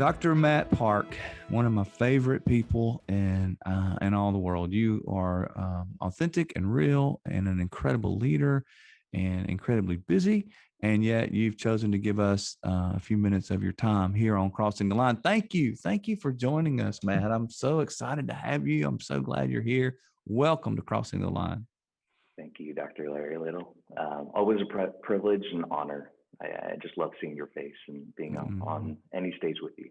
Dr. Matt Park, one of my favorite people in all the world. You are authentic and real and an incredible leader and incredibly busy. And yet you've chosen to give us a few minutes of your time here on Crossing the Line. Thank you. Thank you for joining us, Matt. I'm so excited to have you. I'm so glad you're here. Welcome to Crossing the Line. Thank you, Dr. Larry Little. Always a privilege and honor. I just love seeing your face and being on any stage with you.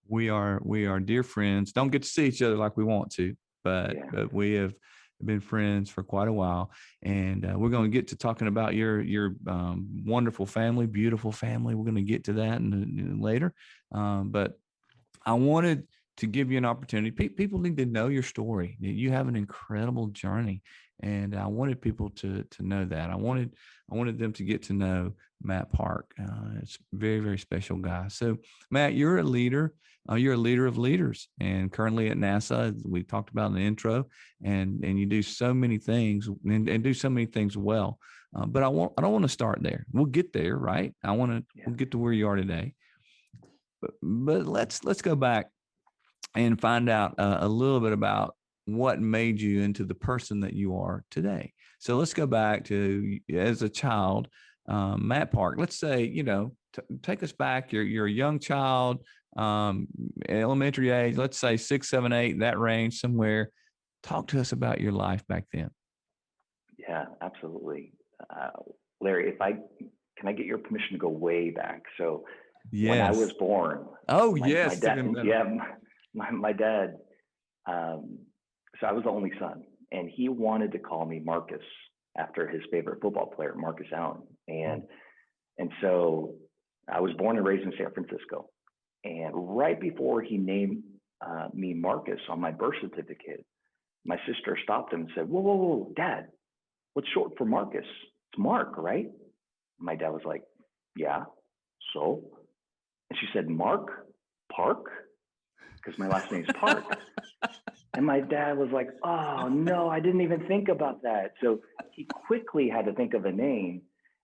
We are dear friends. Don't get to see each other like we want to, but we have been friends for quite a while, and we're going to get to talking about your wonderful family, beautiful family. We're going to get to that later, but I wanted to give you an opportunity. People need to know your story. You have an incredible journey, and I wanted people to know that. I wanted them to get to know Matt Park. It's a very, very special guy. So, Matt, you're a leader. You're a leader of leaders, and currently at NASA, as we talked about in the intro, and you do so many things and do so many things well. But I don't want to start there. We'll get there, right? We'll get to where you are today. But let's go back and find out a little bit about what made you into the person that you are today. So let's go back to as a child, Matt Park. Let's say, take us back. You're a young child, elementary age. Let's say 6, 7, 8, that range somewhere. Talk to us about your life back then. Yeah, absolutely, Larry. Can I get your permission to go way back? So when I was born. Yes. My dad. So I was the only son, and he wanted to call me Marcus after his favorite football player, Marcus Allen. And so I was born and raised in San Francisco. And right before he named me Marcus on my birth certificate, my sister stopped him and said, whoa, Dad, what's short for Marcus? It's Mark, right? My dad was like, yeah, so? And she said, Mark Park? Because my last name is Park. And my dad was like, oh, no, I didn't even think about that. So he quickly had to think of a name,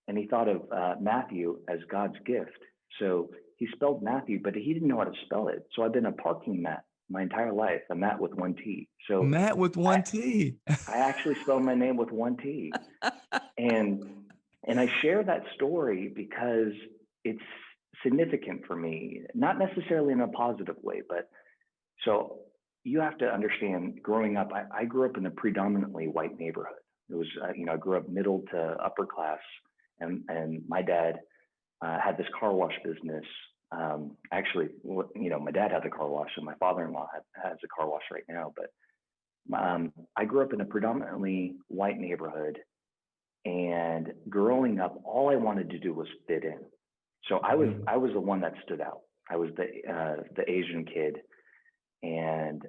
and he thought of Matthew as God's gift. So he spelled Matthew, but he didn't know how to spell it. So I've been a parking Matt my entire life, a Matt with one T. So Matt with one T. I actually spelled my name with one T. And I share that story because it's significant for me, not necessarily in a positive way, but so you have to understand, growing up, I grew up in a predominantly white neighborhood. It was, I grew up middle to upper class, and my dad had this car wash business. Actually, my dad had the car wash, and my father-in-law has a car wash right now. But I grew up in a predominantly white neighborhood, and growing up, all I wanted to do was fit in. So I was the one that stood out. I was the Asian kid. And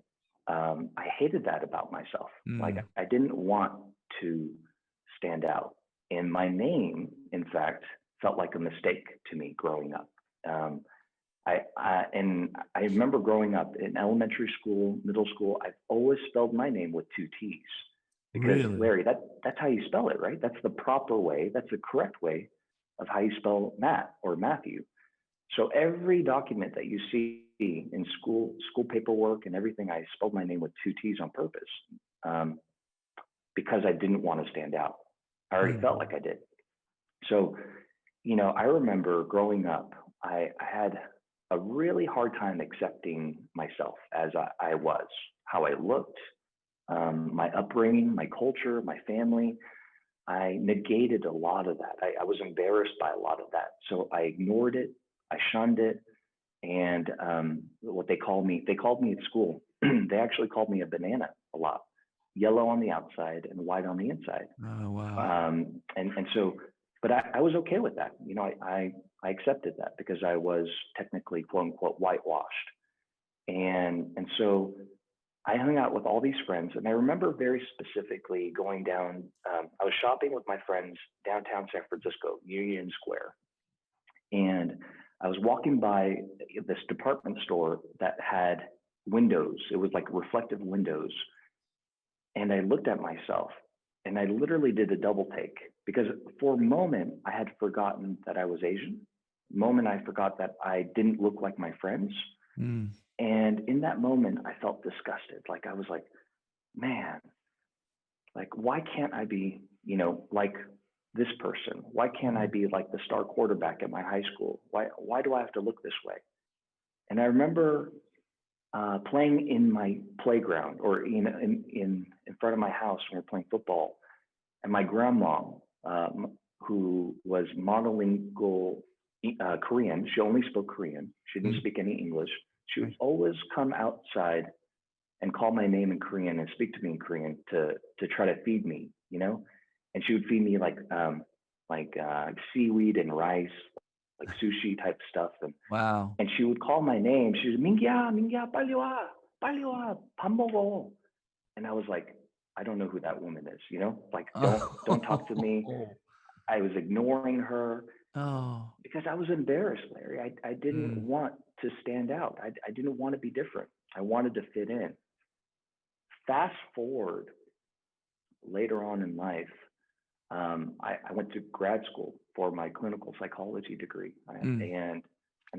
I hated that about myself. Like, I didn't want to stand out. And my name, in fact, felt like a mistake to me growing up. I remember growing up in elementary school, middle school, I've always spelled my name with 2 T's. Because, really? Larry, that's how you spell it, right? That's the proper way. That's the correct way of how you spell Matt or Matthew. So every document that you see in school paperwork and everything, I spelled my name with 2 T's on purpose, because I didn't want to stand out. I already felt like I did. So, I remember growing up, I had a really hard time accepting myself as I was, how I looked, my upbringing, my culture, my family. I negated a lot of that. I was embarrassed by a lot of that. So I ignored it. I shunned it. And what they called me at school, they actually called me a banana a lot, yellow on the outside and white on the inside. Oh, wow. And so, but I was okay with that. I accepted that because I was technically, quote unquote, whitewashed. And so I hung out with all these friends, and I remember very specifically going down, I was shopping with my friends downtown San Francisco, Union Square. And I was walking by this department store that had windows. It was like reflective windows. And I looked at myself, and I literally did a double take, because for a moment I had forgotten that I was Asian. moment I forgot that I didn't look like my friends. Mm. And in that moment, I felt disgusted. Like I was like, man, like why can't I be, like this person? Why can't I be like the star quarterback at my high school? Why do I have to look this way? And I remember playing in my playground, or in front of my house when we're playing football, and my grandma, who was monolingual Korean, she only spoke Korean. She didn't speak any English. She would always come outside and call my name in Korean and speak to me in Korean to try to feed me, And she would feed me like seaweed and rice, like sushi type stuff. Wow. And she would call my name. She was Mingya, 빨리 와, 밥 먹어. And I was like, I don't know who that woman is, Like don't talk to me. I was ignoring her because I was embarrassed, Larry. I didn't want to stand out. I didn't want to be different. I wanted to fit in. Fast forward later on in life, I went to grad school for my clinical psychology degree, and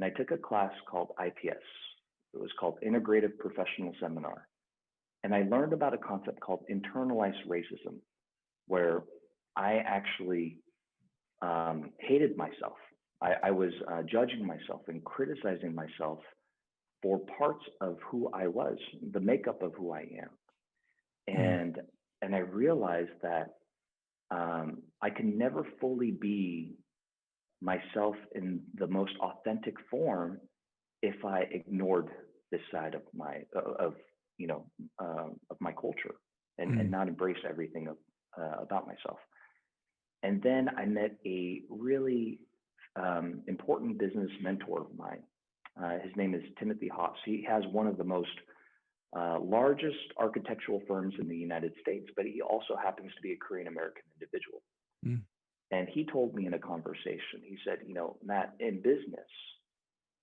I took a class called IPS. It was called Integrative Professional Seminar. And I learned about a concept called internalized racism, where I actually hated myself. I was judging myself and criticizing myself for parts of who I was, the makeup of who I am. And I realized that I can never fully be myself in the most authentic form if I ignored this side of my culture and not embrace everything about myself. And then I met a really important business mentor of mine. His name is Timothy Haas. He has one of the most largest architectural firms in the United States, but he also happens to be a Korean American individual. And he told me in a conversation, he said, Matt, in business,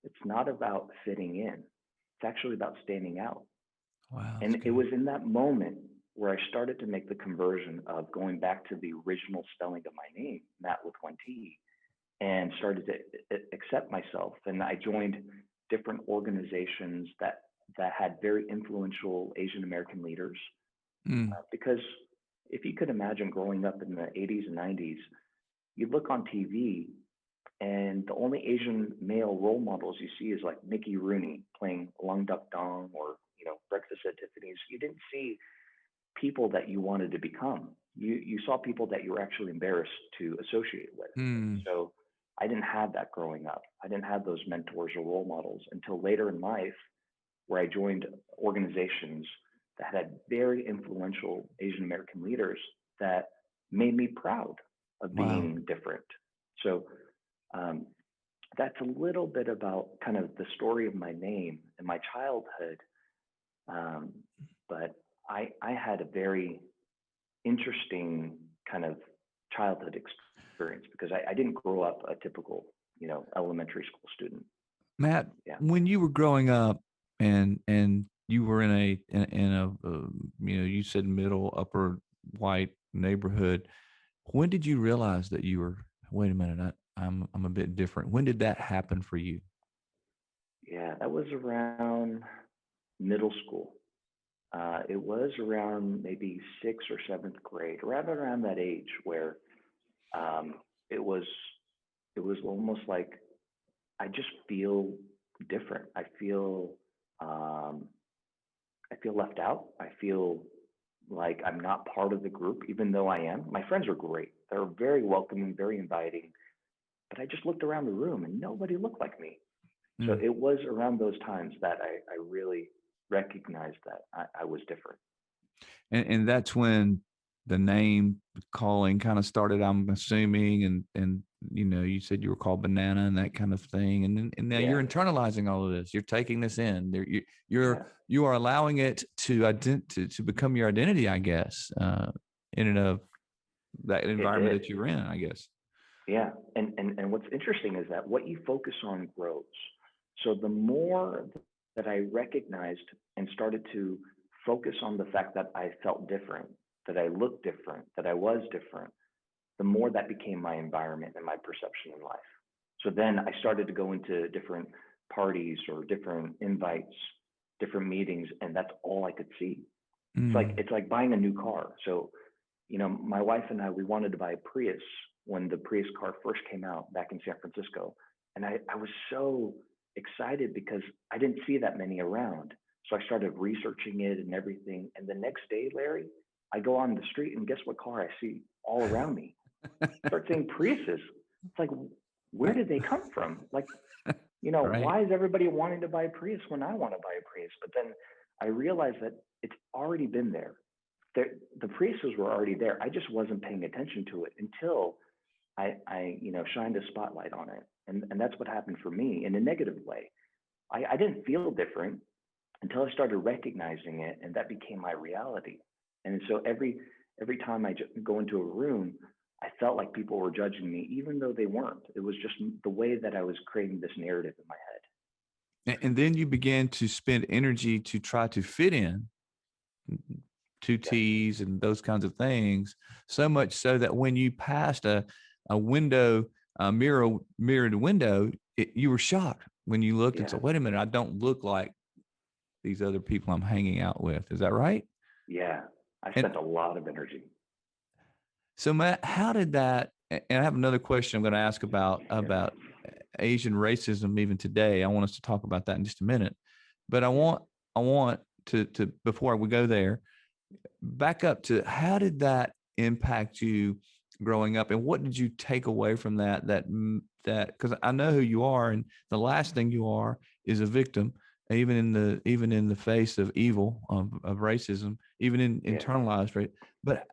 it's not about fitting in. It's actually about standing out. Wow. And it was in that moment where I started to make the conversion of going back to the original spelling of my name, Matt with one T, and started to accept myself. And I joined different organizations that had very influential Asian American leaders. Because if you could imagine growing up in the 80s and 90s, you look on TV and the only Asian male role models you see is like Mickey Rooney playing Lung Duck Dong or, Breakfast at Tiffany's. You didn't see people that you wanted to become. You saw people that you were actually embarrassed to associate with. So I didn't have that growing up. I didn't have those mentors or role models until later in life, where I joined organizations that had very influential Asian American leaders that made me proud of being different. So that's a little bit about kind of the story of my name and my childhood. But I had a very interesting kind of childhood experience because I didn't grow up a typical, elementary school student. Matt, when you were growing up and you were in a you said middle upper white neighborhood, when did you realize that you were, wait a minute, I'm a bit different? When did that happen for you? Yeah, that was around middle school. It was around maybe 6th or 7th grade, right around that age where it was almost like I just feel different. I feel left out. I feel like I'm not part of the group, even though I am. My friends are great. They're very welcoming, very inviting. But I just looked around the room and nobody looked like me. So it was around those times that I really recognized that I was different. And that's when the name calling kind of started, I'm assuming, and you said you were called Banana and that kind of thing, and now you're internalizing all of this. You're taking this in. You are allowing it to become your identity, I guess, in and of that environment that you were in, I guess. Yeah, and what's interesting is that what you focus on grows. So the more that I recognized and started to focus on the fact that I felt different, that I looked different, that I was different, the more that became my environment and my perception in life. So then I started to go into different parties or different invites, different meetings, and that's all I could see. Mm. It's like buying a new car. So, my wife and I, we wanted to buy a Prius when the Prius car first came out back in San Francisco. And I was so excited because I didn't see that many around. So I started researching it and everything. And the next day, Larry, I go on the street and guess what car I see all around me? Start seeing Priuses. It's like, where did they come from? Like, Right. why is everybody wanting to buy a Prius when I want to buy a Prius? But then I realized that it's already been there. The Priuses were already there. I just wasn't paying attention to it until I shined a spotlight on it. And that's what happened for me in a negative way. I didn't feel different until I started recognizing it, and that became my reality. And so every time I go into a room, I felt like people were judging me, even though they weren't. It was just the way that I was creating this narrative in my head. And then you began to spend energy to try to fit in two Yes, T's and those kinds of things. So much so that when you passed a window, a mirrored window, you were shocked when you looked and yes, said, "Wait a minute, I don't look like these other people I'm hanging out with." Is that right? yeah. I And spent a lot of energy. so, Matt, how did that? And I have another question I'm going to ask Yeah, about Asian racism even today. I want us to talk about that in just a minute, but yeah, I want to before we go there, back up to how did that impact you growing up, and what did you take away from that because I know who you are, and the last thing you are is a victim, even in the face of evil of racism, even in yeah, internalized right. But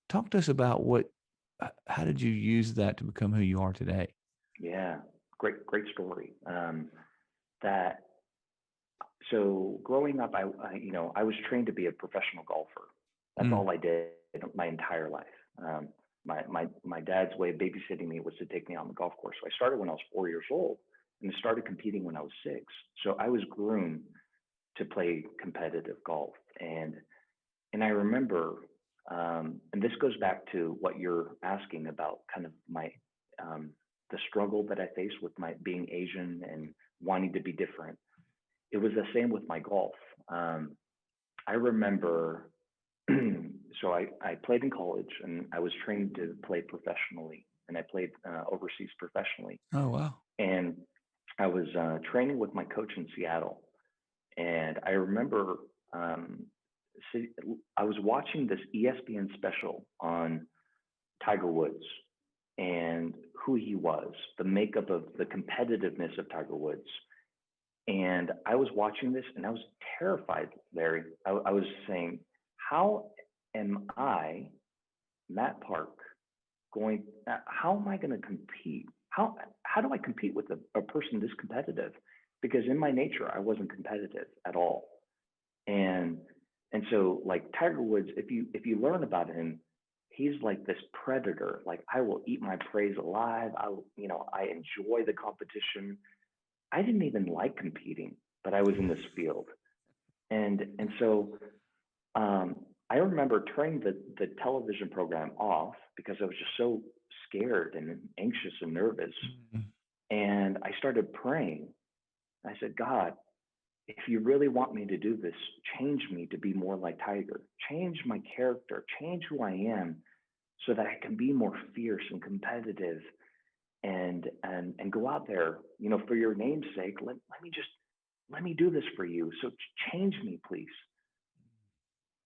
talk to us about how did you use that to become who you are today? yeah. Great story. That so growing up, I was trained to be a professional golfer. That's Mm. all I did my entire life. Um, my dad's way of babysitting me was to take me on the golf course. So I started when I was 4 years old, and started competing when I was 6. So I was groomed to play competitive golf, and I remember, and this goes back to what you're asking about, kind of um, the struggle that I faced with my being Asian and wanting to be different. It was the same with my golf. Um, I remember, so I played in college and I was trained to play professionally, and I played overseas professionally. Oh wow. And I was training with my coach in Seattle, and I remember um, I was watching this ESPN special on Tiger Woods and who he was, the makeup of the competitiveness of Tiger Woods. And I was watching this and I was terrified, Larry. I was saying, how am I, Matt Park, how am I going to compete? How do I compete with a person this competitive? Because in my nature, I wasn't competitive at all. And so like Tiger Woods, if you learn about him, he's like this predator. Like, I will eat my prey alive. I enjoy the competition. I didn't even like competing, but I was in this field. And so I remember turning the television program off because I was just so scared and anxious and nervous. Mm. And I started praying. I said, God, if you really want me to do this, change me to be more like Tiger. Change my character. Change who I am so that I can be more fierce and competitive and go out there, for your name's sake. Let me do this for you. So change me, please.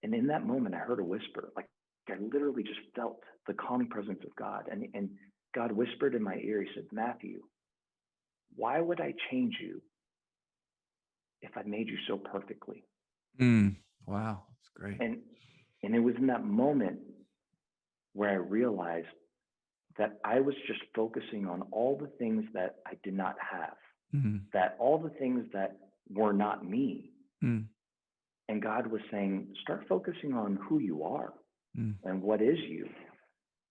And in that moment, I heard a whisper. Like, I literally just felt the calming presence of God. And God whispered in my ear. He said, Matthew, why would I change you if I made you so perfectly? Mm. Wow, that's great. And and it was in that moment where I realized that I was just focusing on all the things that I did not have, Mm. that all the things that were not me. Mm. And God was saying, start focusing on who you are Mm. and what is you.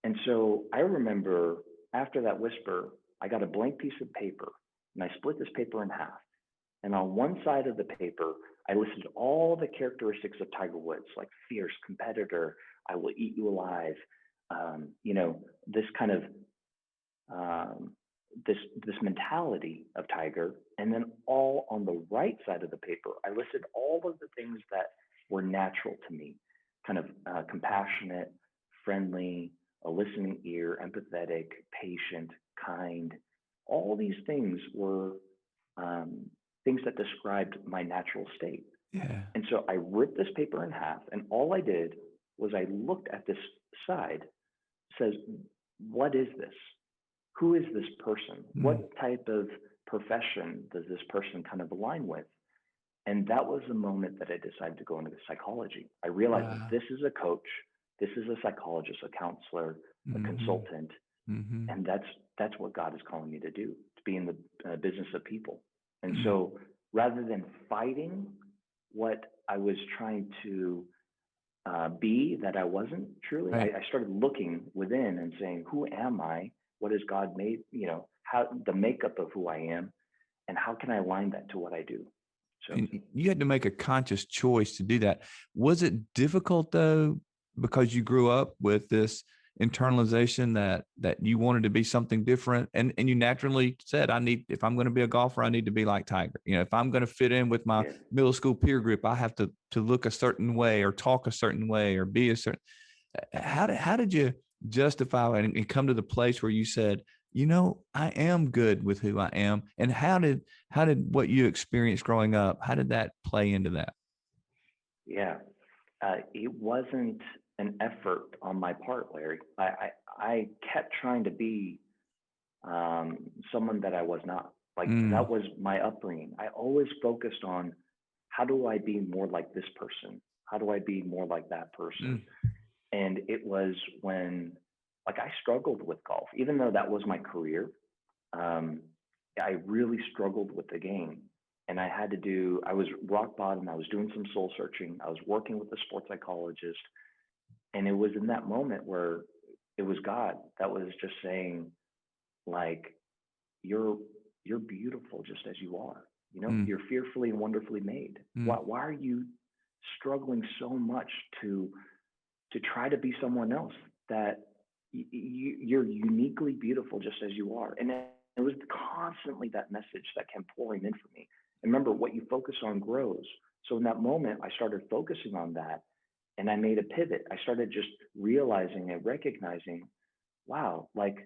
And so I remember after that whisper, I got a blank piece of paper and I split this paper in half. And on one side of the paper, I listed all the characteristics of Tiger Woods, like fierce competitor, I will eat you alive, this kind of um, this mentality of tiger, and then all on the right side of the paper, I listed all of the things that were natural to me, kind of compassionate, friendly, a listening ear, empathetic, patient, kind. All these things were things that described my natural state. Yeah. And so I ripped this paper in half, and all I did was I looked at this side, says, what is this? Who is this person? What type of profession does this person kind of align with? And that was the moment that I decided to go into psychology. I realized that Wow. this is a coach, this is a psychologist, a counselor, a consultant, and that's what God is calling me to do, to be in the business of people. And so rather than fighting what I was trying to be that I wasn't truly, Right. I started looking within and saying, who am I? What has God made, how the makeup of who I am, and how can I align that to what I do? So And you had to make a conscious choice to do that. Was it difficult though, because you grew up with this internalization that you wanted to be something different, and you naturally said, if I'm going to be a golfer, I need to be like Tiger. If I'm going to fit in with my yeah, middle school peer group, I have to look a certain way or talk a certain way or be a certain. How did you justify and come to the place where you said, I am good with who I am? And how did what you experienced growing up, how did that play into that? yeah. It wasn't an effort on my part, Larry. I kept trying to be someone that I was not. Like that Mm, was my upbringing. I always focused on how do I be more like this person? How do I be more like that person? mm, And it was when, like, I struggled with golf, even though that was my career. Um, I really struggled with the game. And I was rock bottom. I was doing some soul searching. I was working with a sports psychologist. And it was in that moment where it was God that was just saying, like, you're you're beautiful just as you are. mm, You're fearfully and wonderfully made. mm, Why are you struggling so much to try to be someone else that you're uniquely beautiful just as you are? And it was constantly that message that kept pouring in for me. And remember, what you focus on grows. So in that moment, I started focusing on that, and I made a pivot. I started just realizing and recognizing, wow, like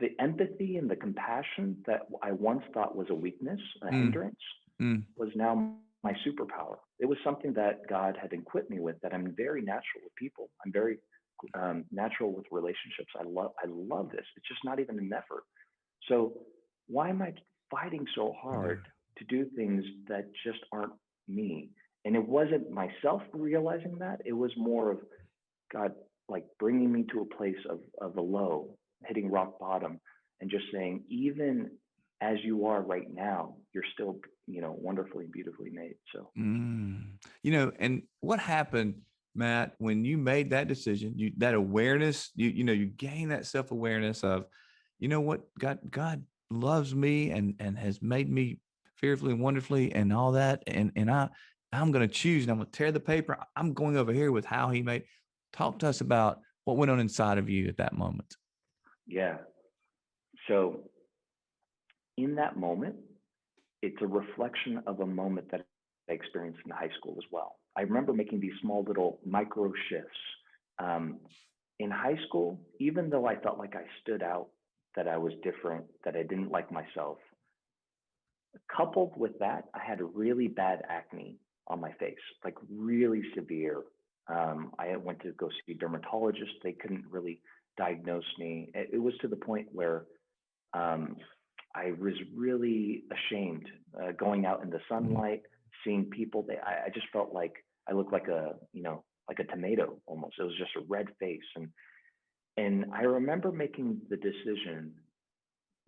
the empathy and the compassion that I once thought was a weakness, a mm, hindrance, mm, was now my superpower. It was something that God had equipped me with. That I'm very natural with people. I'm very natural with relationships. I love this. It's just not even an effort. So why am I fighting so yeah. hard to do things that just aren't me? And it wasn't myself realizing that. It was more of God, like bringing me to a place of a low, hitting rock bottom, and just saying, even as you are right now, you're still, wonderfully and beautifully made. So And what happened, Matt, when you made that decision, that awareness, you gain that self-awareness of, what, God loves me and has made me fearfully and wonderfully and all that. And I'm going to choose, and I'm going to tear the paper. I'm going over here with how he made. Talk to us about what went on inside of you at that moment. yeah. So in that moment, it's a reflection of a moment that I experienced in high school as well. I remember making these small little micro shifts. Um, in high school, even though I felt like I stood out, that I was different, that I didn't like myself, coupled with that, I had a really bad acne on my face, like really severe. I went to go see a dermatologist. They couldn't really diagnose me. It was to the point where um, I was really ashamed going out in the Mm, sunlight, seeing people. I just felt like I looked like like a tomato almost. It was just a red face, and I remember making the decision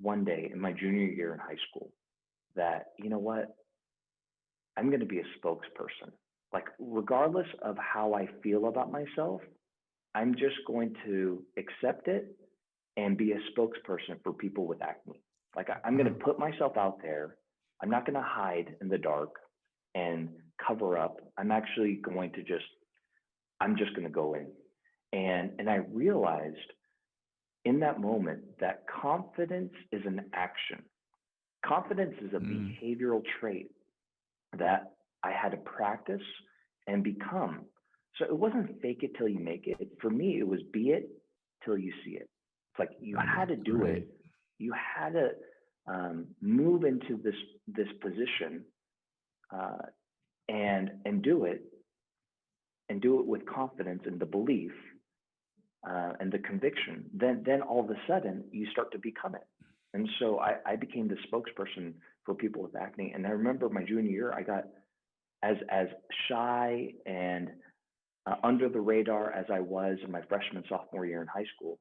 one day in my junior year in high school that, you know what, I'm going to be a spokesperson. Like, regardless of how I feel about myself, I'm just going to accept it and be a spokesperson for people with acne. Like, I'm going to wow. put myself out there. I'm not going to hide in the dark and cover up. I'm just going to go in. And I realized in that moment that confidence is an action. Confidence is a behavioral trait that I had to practice and become. So it wasn't fake it till you make it. For me, it was be it till you see it. It's like you had to do it. You had to move into this position and do it, and do it with confidence and the belief and the conviction. Then all of a sudden you start to become it. And so I became the spokesperson for people with acne. And I remember my junior year, I got as shy and under the radar as I was in my freshman, sophomore year in high school,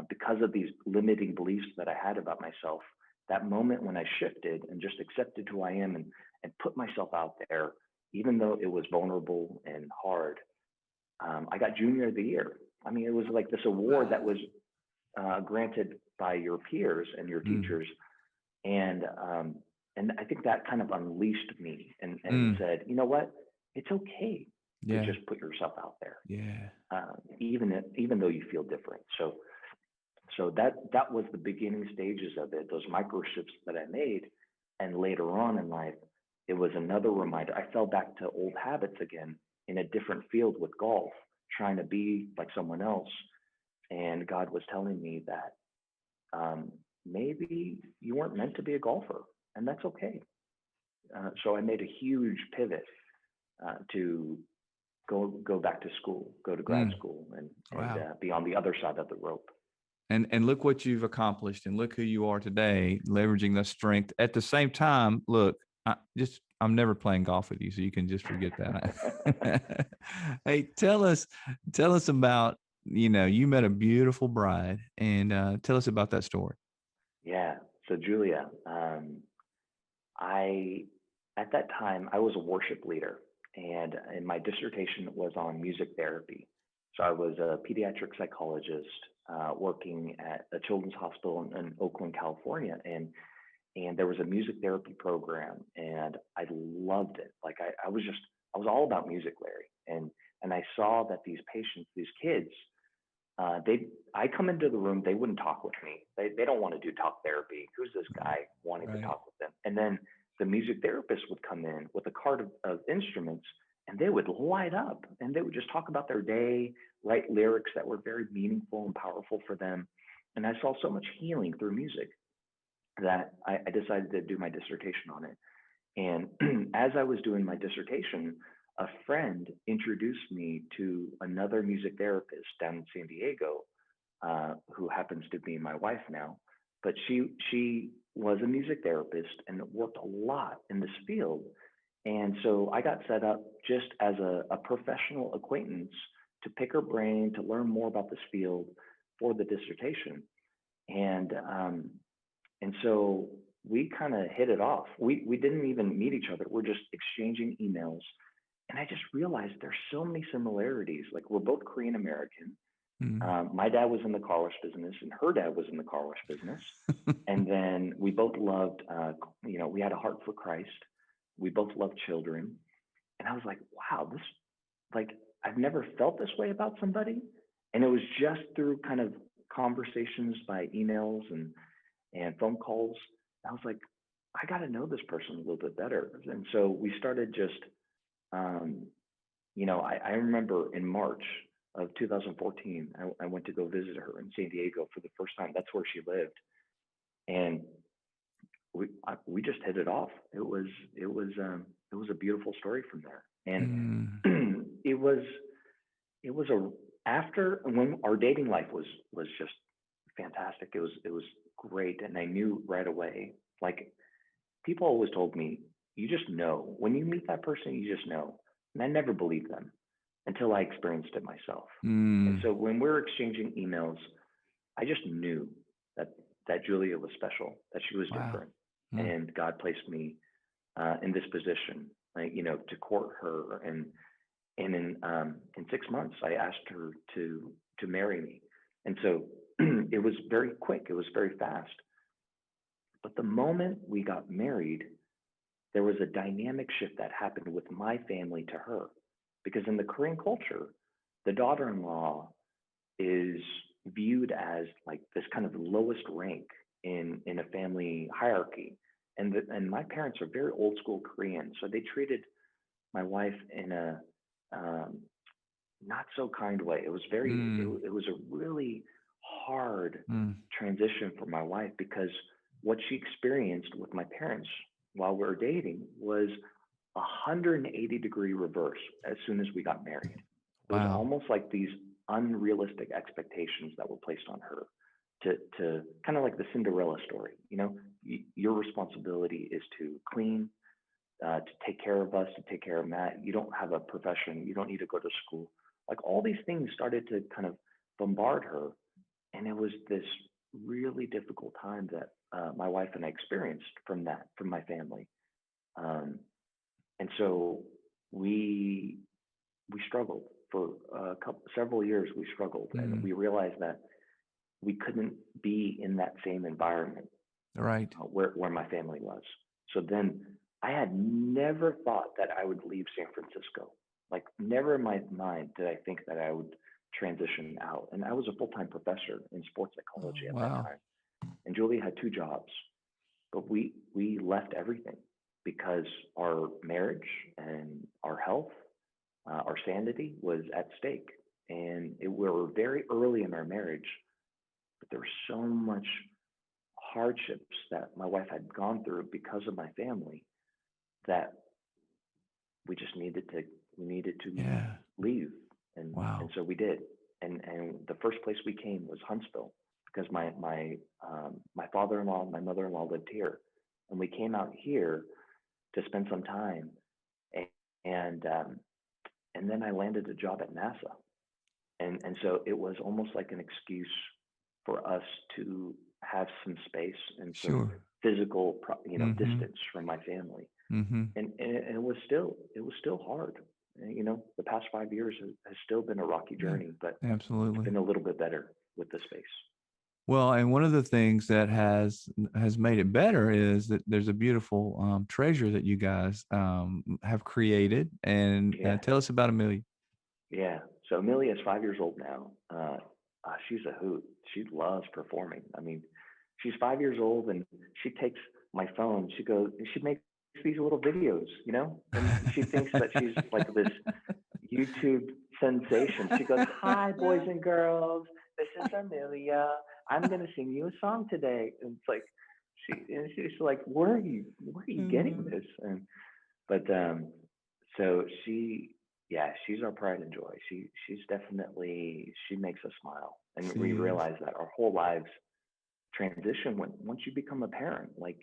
because of these limiting beliefs that I had about myself. That moment when I shifted and just accepted who I am and put myself out there, even though it was vulnerable and hard, I got Junior of the Year. I mean, it was like this award that was granted by your peers and your teachers, and I think that kind of unleashed me and said, you know what, it's okay to just put yourself out there, even though you feel different. So that was the beginning stages of it, those micro shifts that I made, and later on in life, it was another reminder. I fell back to old habits again in a different field with golf, trying to be like someone else. And God was telling me that maybe you weren't meant to be a golfer, and that's okay. So I made a huge pivot to go back to school, go to grad school, and be on the other side of the rope. And look what you've accomplished, and look who you are today, leveraging that strength. At the same time, look, I'm never playing golf with you, so you can just forget that. Hey, tell us about, you met a beautiful bride, and tell us about that story. Yeah. So Julia, at that time I was a worship leader, and my dissertation was on music therapy. So I was a pediatric psychologist working at a children's hospital in Oakland, California, and there was a music therapy program, and I loved it. Like I was all about music, Larry, and I saw that these patients, these kids, I come into the room, they wouldn't talk with me. They don't want to do talk therapy. Who's this guy wanting to talk with them? And then the music therapist would come in with a cart of instruments, and they would light up, and they would just talk about their day, write lyrics that were very meaningful and powerful for them. And I saw so much healing through music that I decided to do my dissertation on it. And as I was doing my dissertation, a friend introduced me to another music therapist down in San Diego, who happens to be my wife now. But she was a music therapist and worked a lot in this field. And so I got set up just as a professional acquaintance to pick her brain, to learn more about this field for the dissertation. And so we kind of hit it off. We didn't even meet each other. We're just exchanging emails. And I just realized there's so many similarities. Like, we're both Korean American. My dad was in the car wash business, and her dad was in the car wash business. And then we both loved, we had a heart for Christ. We both loved children. And I was like, wow, I've never felt this way about somebody. And it was just through kind of conversations by emails and phone calls. I was like, I got to know this person a little bit better. And so we started just, I remember in March of 2014, I went to go visit her in San Diego for the first time. That's where she lived. And we just hit it off. It was a beautiful story from there. And it was after, when our dating life was just fantastic. It was great. And I knew right away, like, people always told me, you just know. When you meet that person, you just know. And I never believed them until I experienced it myself. And so when we're exchanging emails, I just knew that Julia was special, that she was different. And God placed me in this position, to court her. And in 6 months, I asked her to marry me. And so it was very quick. It was very fast. But the moment we got married, there was a dynamic shift that happened with my family to her. Because in the Korean culture, the daughter-in-law is, viewed as like this kind of lowest rank in a family hierarchy. And my parents are very old school Korean, so they treated my wife in a um, not so kind way. It was Mm, it was a really hard mm. transition for my wife because what she experienced with my parents while we were dating was 180-degree reverse as soon as we got married. It was Wow. almost like these unrealistic expectations that were placed on her to kind of like the Cinderella story. You know, your responsibility is to clean, to take care of us, to take care of Matt. You don't have a profession. You don't need to go to school. Like all these things started to kind of bombard her. And it was this really difficult time that my wife and I experienced from my family. Um, and so we, we struggled for several years. We struggled and Mm. we realized that we couldn't be in that same environment Right. where my family was. So then I had never thought that I would leave San Francisco. Like never in my mind did I think that I would transition out. And I was a full-time professor in sports Oh, psychology at that wow. time. And Julie had two jobs, but we left everything because our marriage and our health, our sanity was at stake. And we were very early in our marriage, but there was so much hardships that my wife had gone through because of my family that we just needed to Yeah. leave, and Wow. so we did. And the first place we came was Huntsville because my father-in-law, my mother-in-law lived here, and we came out here to spend some time, and and, um, and then I landed a job at NASA, and so it was almost like an excuse for us to have some space and some Sure. physical, Mm-hmm. distance from my family. Mm-hmm. And it was still hard. And, the past 5 years has still been a rocky Yeah. journey, but it's Absolutely. been a little bit better with the space. Well, and one of the things that has made it better is that there's a beautiful treasure that you guys have created. And Yeah, tell us about Amelia. yeah. So Amelia is 5 years old now. She's a hoot. She loves performing. I mean, she's 5 years old and she takes my phone. She makes these little videos, and she thinks that she's like this YouTube sensation. She goes, "Hi, boys and girls. This is Amelia. I'm gonna sing you a song today." And it's like she's like, where are you getting Mm, this?" But so yeah, she's our pride and joy. She makes us smile, and she we is. realize that our whole lives transition once you become a parent. Like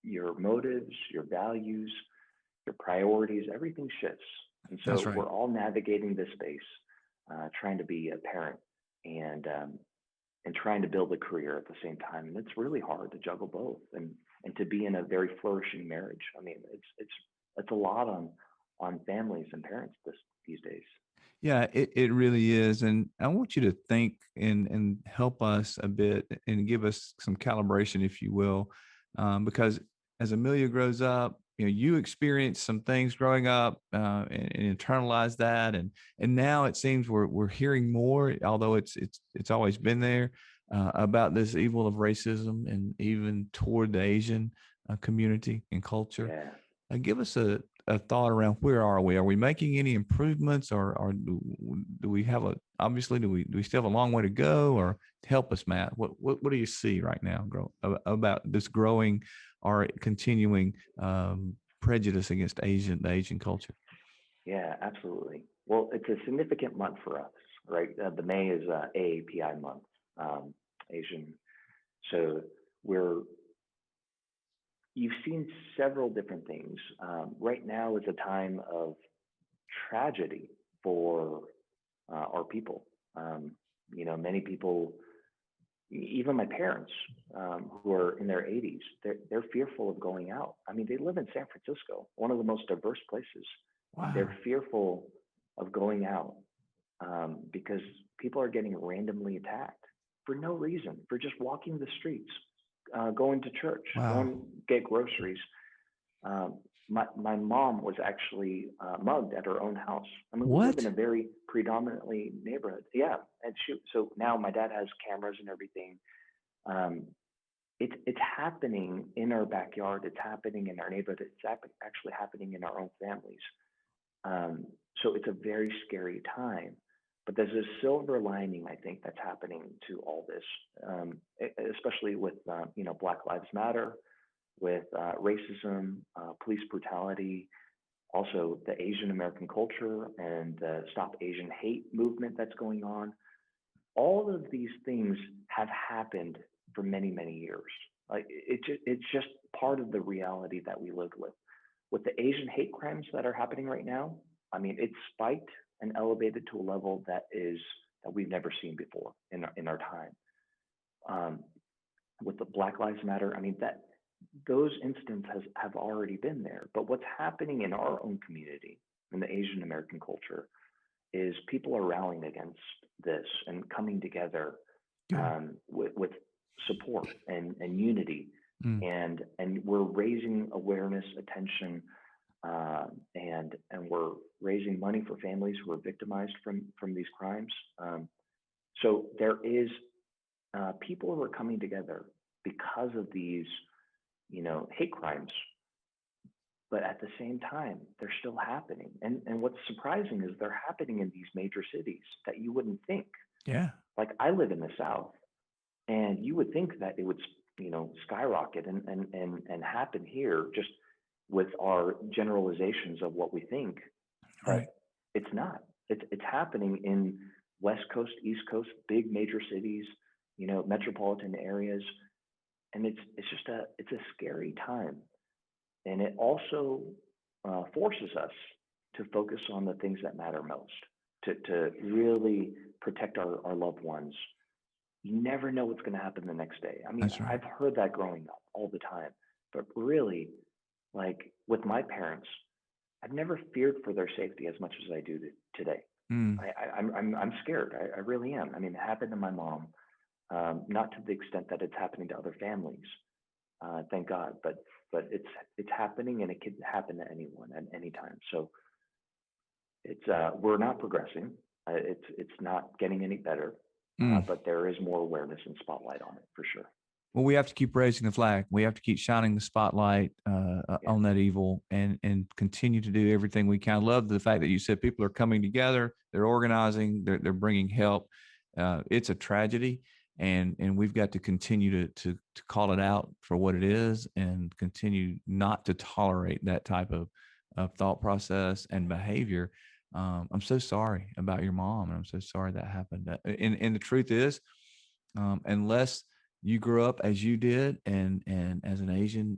your motives, your values, your priorities, everything shifts. And That's so right. we're all navigating this space, trying to be a parent and trying to build a career at the same time. And it's really hard to juggle both and to be in a very flourishing marriage. I mean, it's a lot on families and parents these days. Yeah, it really is. And I want you to think and help us a bit and give us some calibration, if you will, because as Amelia grows up, you experience some things growing up and internalize that, and now it seems we're hearing more, although it's always been there, about this evil of racism and even toward the Asian community and culture. Yeah. Give us a thought around where are we? Are we making any improvements, or do we have obviously do we still have a long way to go? Or help us, Matt. What do you see right now about this growing or continuing prejudice against the Asian culture? Yeah, absolutely. Well, it's a significant month for us, right? The May is AAPI month, Asian. So we're you've seen several different things. Right now is a time of tragedy for our people. Um, many people, even my parents, who are in their 80s, they're fearful of going out. I mean, they live in San Francisco, one of the most diverse places. They're Wow. fearful of going out because people are getting randomly attacked for no reason, for just walking the streets, going to church, Wow. going get groceries. Um, my mom was actually mugged at her own house. I mean, we live in What? a very predominantly neighborhood. Yeah, and so now my dad has cameras and everything. Um, it's happening in our backyard. It's happening in our neighborhood. It's actually happening in our own families. Um, so it's a very scary time. But there's a silver lining, I think, that's happening to all this, especially with Black Lives Matter, with racism, police brutality, also the Asian American culture and the Stop Asian Hate movement that's going on. All of these things have happened for many, many years. Like it's just part of the reality that we live with. With the Asian hate crimes that are happening right now, I mean, it's spiked and elevated to a level that we've never seen before in our time. Um, with the Black Lives Matter, I mean that those instances have already been there. But what's happening in our own community, in the Asian American culture, is people are rallying against this and coming together Good. with support and unity, Mm. and we're raising awareness, attention, and we're raising money for families who are victimized from these crimes. So there is people who are coming together because of these, hate crimes, but at the same time, they're still happening. And what's surprising is they're happening in these major cities that you wouldn't think. Yeah. Like I live in the South, and you would think that it would, skyrocket and happen here just with our generalizations of what we think, Right. but it's not. It's happening in West Coast, East Coast, big major cities, metropolitan areas, and it's a scary time, and it also forces us to focus on the things that matter most, to really protect our loved ones. You never know what's going to happen the next day. I mean, That's right. I've heard that growing up all the time, but really, like with my parents, I've never feared for their safety as much as I do today. Mm. I'm scared. I really am. I mean, it happened to my mom, not to the extent that it's happening to other families, thank God, but it's happening, and it could happen to anyone at any time. So it's we're not progressing. It's not getting any better, Mm. but there is more awareness and spotlight on it for sure. Well, we have to keep raising the flag. We have to keep shining the spotlight Yeah, on that evil, and continue to do everything we can. I love the fact that you said people are coming together, they're organizing, they're bringing help. It's a tragedy, and we've got to continue to call it out for what it is, and continue not to tolerate that type of thought process and behavior. I'm so sorry about your mom, and I'm so sorry that happened. And the truth is, unless you grew up as you did, and as an Asian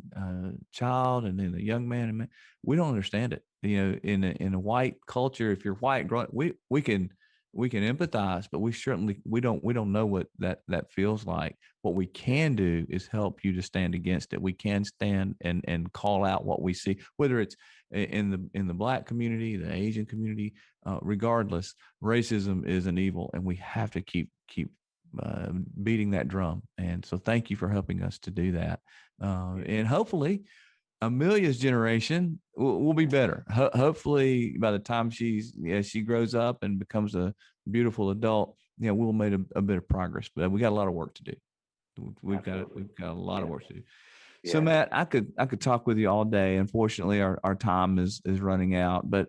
child, and then a young man, we don't understand it. In a white culture, if you're white, we can empathize, but we don't know what that feels like. What we can do is help you to stand against it. We can stand and call out what we see, whether it's in the Black community, the Asian community. Regardless, racism is an evil, and we have to keep beating that drum. And so thank you for helping us to do that. And hopefully Amelia's generation will be better. Hopefully by the time she grows up and becomes a beautiful adult, we'll make a bit of progress, but we got a lot of work to do. absolutely. We've got a lot Yeah, of work to do. So yeah, Matt, I could talk with you all day. Unfortunately, our time is running out, but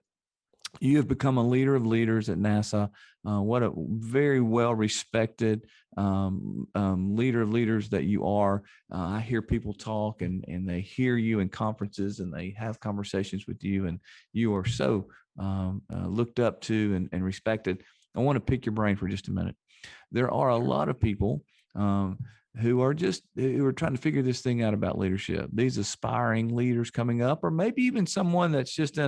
you have become a leader of leaders at NASA. What a very well respected leader of leaders that you are. I hear people talk, and they hear you in conferences, and they have conversations with you, and you are so looked up to and respected. I want to pick your brain for just a minute. There are a sure. lot of people um, who are trying to figure this thing out about leadership. These aspiring leaders coming up, or maybe even someone that's just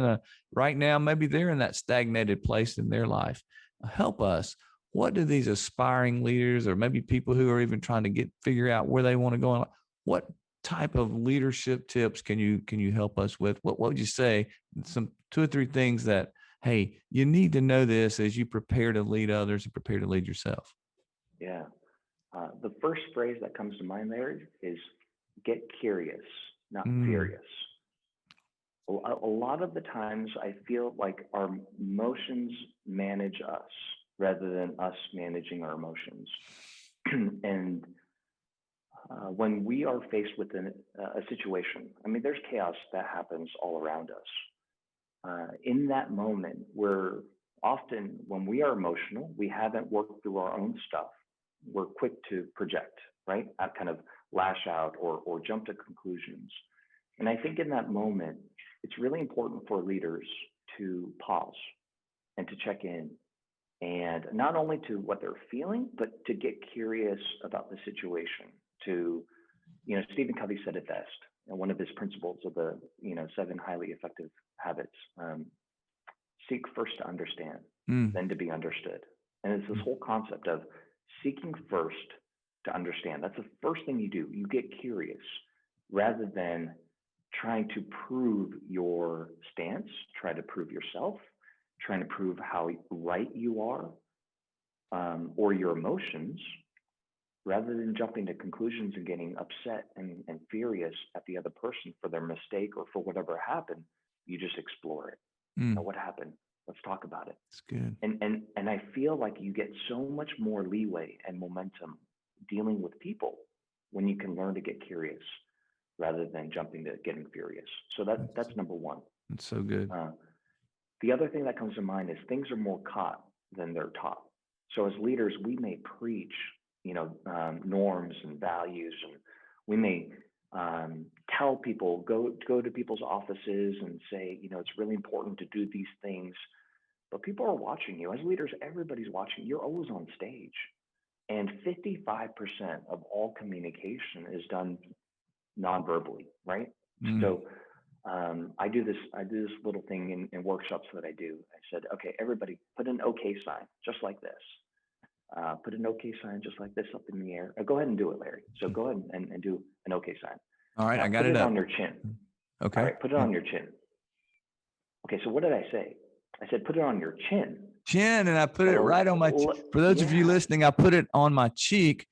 right now, maybe they're in that stagnated place in their life. Help us. What do these aspiring leaders, or maybe people who are even trying to figure out where they want to go, what type of leadership tips can you help us with? What would you say? Some 2 or 3 things that, hey, you need to know this as you prepare to lead others and prepare to lead yourself. Yeah. The first phrase that comes to mind there is get curious, not Mm, furious. A lot of the times I feel like our emotions manage us rather than us managing our emotions. And when we are faced with a situation, I mean, there's chaos that happens all around us. In that moment, we're often, when we are emotional, we haven't worked through our own stuff. We're quick to project, right? Kind of lash out or jump to conclusions. And I think in that moment, it's really important for leaders to pause and to check in, and not only to what they're feeling, but to get curious about the situation. To, Stephen Covey said it best, and one of his principles of the, 7 highly effective habits: seek first to understand, Mm. then to be understood. And it's this whole concept of seeking first to understand. That's the first thing you do. You get curious rather than trying to prove your stance, try to prove yourself, trying to prove how right you are, or your emotions, rather than jumping to conclusions and getting upset and furious at the other person for their mistake or for whatever happened. You just explore it. Mm. What happened? Let's talk about it. That's good. And I feel like you get so much more leeway and momentum dealing with people when you can learn to get curious rather than jumping to getting furious. So that's number one. That's so good. The other thing that comes to mind is things are more caught than they're taught. So as leaders, we may preach, norms and values, and we may tell people, go to people's offices and say, it's really important to do these things. But people are watching you. As leaders, everybody's watching. You're always on stage. And 55% of all communication is done non-verbally, right? Mm. So I do this little thing in workshops that I do. I said, okay, everybody put an okay sign, just like this. Put an okay sign just like this up in the air. Go ahead and do it, Larry. So go ahead and do an okay sign. All right, now, I got put it up. on your chin. Okay. All right, put it on your chin. Okay, so what did I say? I said, put it on your chin. Chin, and I put it right on my for those of you listening, I put it on my cheek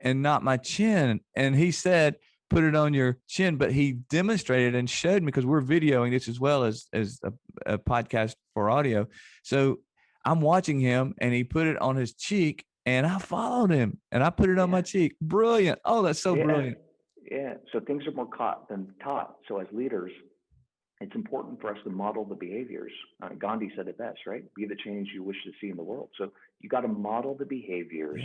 and not my chin. And he said, put it on your chin, but he demonstrated and showed me, because we're videoing this as well as a podcast for audio. So I'm watching him, and he put it on his cheek, and I followed him, and I put it on my cheek. Brilliant. Oh, that's so brilliant. Yeah. So things are more caught than taught. So as leaders, it's important for us to model the behaviors. Gandhi said it best, right? Be the change you wish to see in the world. So you got to model the behaviors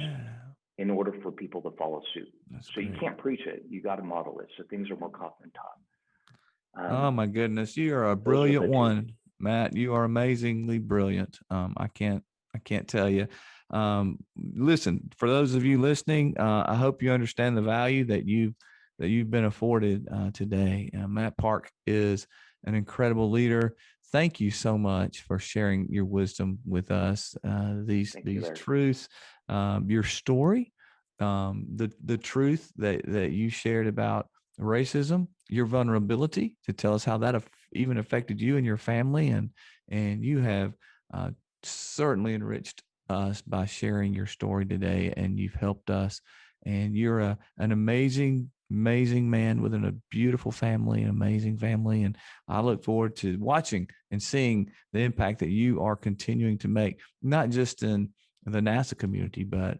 in order for people to follow suit. That's so great. You can't preach it. You got to model it. So things are more caught than taught. Oh my goodness. You are a brilliant one, Matt. You are amazingly brilliant. I can't tell you. Listen, for those of you listening, I hope you understand the value that you've been afforded today. Matt Park is an incredible leader. Thank you so much for sharing your wisdom with us. These truths, your story, the truth that you shared about racism, your vulnerability, to tell us how that even affected you and your family, and you have certainly enriched us by sharing your story today, and you've helped us. And you're an amazing man with a beautiful family, an amazing family. And I look forward to watching and seeing the impact that you are continuing to make, not just in the NASA community, but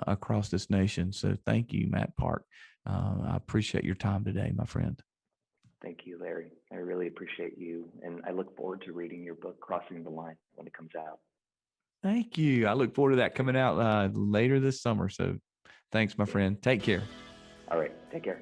across this nation. So thank you, Matt Park. I appreciate your time today, my friend. Thank you, Larry. I really appreciate you. And I look forward to reading your book, Crossing the Line, when it comes out. Thank you. I look forward to that coming out later this summer. So thanks, my friend. Take care. All right. Take care.